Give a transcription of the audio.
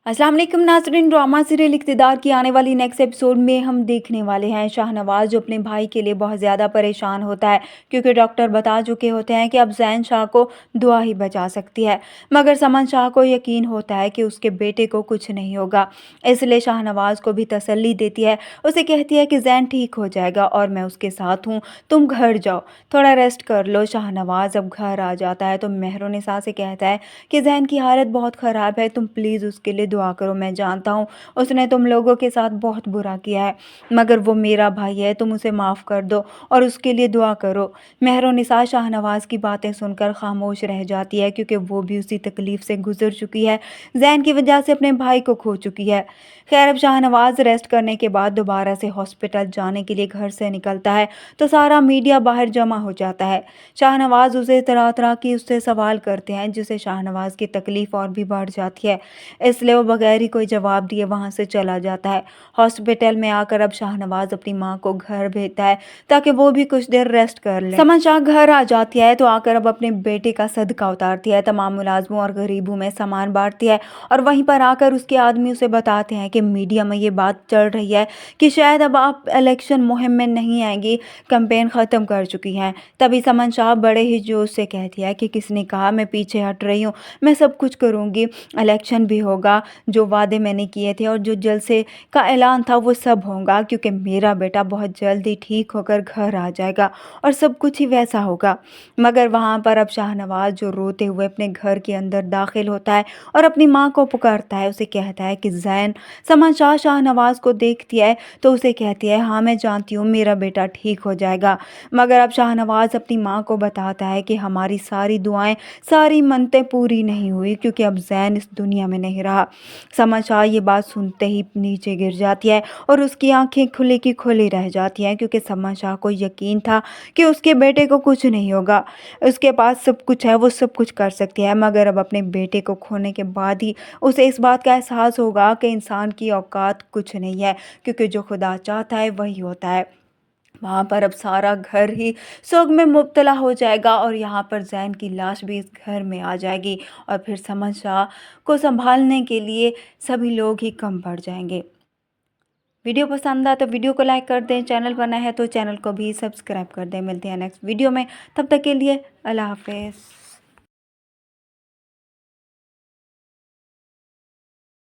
अस्सलाम वालेकुम नाज़रीन। ड्रामा सीरियल इक़्तिदार की आने वाली नेक्स्ट एपिसोड में हम देखने वाले हैं शाहनवाज जो अपने भाई के लिए बहुत ज़्यादा परेशान होता है क्योंकि डॉक्टर बता चुके होते हैं कि अब ज़ैन शाह को दुआ ही बचा सकती है। मगर समन शाह को यकीन होता है कि उसके बेटे को कुछ नहीं होगा, इसलिए शाहनवाज को भी तसल्ली देती है। उसे कहती है कि ज़ैन ठीक हो जाएगा और मैं उसके साथ हूँ, तुम घर जाओ, थोड़ा रेस्ट कर लो। शाहनवाज अब घर आ जाता है तो मेहरुनिसा से कहता है कि ज़ैन की हालत बहुत ख़राब है, तुम प्लीज़ उसके लिए दुआ करो। मैं जानता हूँ उसने तुम लोगों के साथ बहुत बुरा किया है, मगर वो मेरा भाई है, तुम उसे माफ़ कर दो और उसके लिए दुआ करो। मेहरुनिसा शाहनवाज की बातें सुनकर खामोश रह जाती है क्योंकि वो भी उसी तकलीफ़ से गुजर चुकी है, ज़ैन की वजह से अपने भाई को खो चुकी है। खैर, अब शाहनवाज रेस्ट करने के बाद दोबारा से हॉस्पिटल जाने के लिए घर से निकलता है तो सारा मीडिया बाहर जमा हो जाता है। शाहनवाज उसे तरह तरह की उससे सवाल करते हैं जिससे शाहनवाज की तकलीफ़ और भी बढ़ जाती है, इसलिए वो बगैर ही कोई जवाब दिए वहाँ से चला जाता है। हॉस्पिटल में आकर अब शाहनवाज अपनी माँ को घर भेजता है ताकि वो भी कुछ देर रेस्ट कर ले। समन शाह घर आ जाती है तो आकर अब अपने बेटे का सदका उतारती है, तमाम मुलाजमों और गरीबों में सामान बांटती है और वहीं पर आकर उसके आदमी उसे बताते हैं कि मीडिया में ये बात चल रही है कि शायद अब आप इलेक्शन मुहिम में नहीं आएंगी, कैंपेन ख़त्म कर चुकी हैं। तभी समन शाह बड़े ही जोश से कहती है कि किसने कहा मैं पीछे हट रही हूँ, मैं सब कुछ करूँगी, इलेक्शन भी होगा, जो वादे मैंने किए थे और जो जलसे का ऐलान था वो सब होगा क्योंकि मेरा बेटा बहुत जल्दी ठीक होकर घर आ जाएगा और सब कुछ ही वैसा होगा। मगर वहाँ पर अब शाहनवाज जो रोते हुए अपने घर के अंदर दाखिल होता है और अपनी माँ को पुकारता है, उसे कहता है कि ज़ैन। समन शाह शाहनवाज को देखती है तो उसे कहती है हाँ मैं जानती हूँ मेरा बेटा ठीक हो जाएगा। मगर अब शाहनवाज अपनी माँ को बताता है कि हमारी सारी दुआएं, सारी मन्नतें पूरी नहीं हुई क्योंकि अब ज़ैन इस दुनिया में नहीं रहा। समन शाह ये बात सुनते ही नीचे गिर जाती है और उसकी आंखें खुली की खुली रह जाती हैं क्योंकि समन शाह को यकीन था कि उसके बेटे को कुछ नहीं होगा, उसके पास सब कुछ है, वो सब कुछ कर सकती है। मगर अब अपने बेटे को खोने के बाद ही उसे इस बात का एहसास होगा कि इंसान की औकात कुछ नहीं है क्योंकि जो खुदा चाहता है वही होता है। वहाँ पर अब सारा घर ही सोग में मुब्तला हो जाएगा और यहाँ पर ज़ैन की लाश भी इस घर में आ जाएगी और फिर समन शाह को संभालने के लिए सभी लोग ही कम पड़ जाएंगे। वीडियो पसंद आए तो वीडियो को लाइक कर दें, चैनल पर नए हैं तो चैनल को भी सब्सक्राइब कर दें। मिलते हैं नेक्स्ट वीडियो में, तब तक के लिए अल्लाह हाफ़िज़।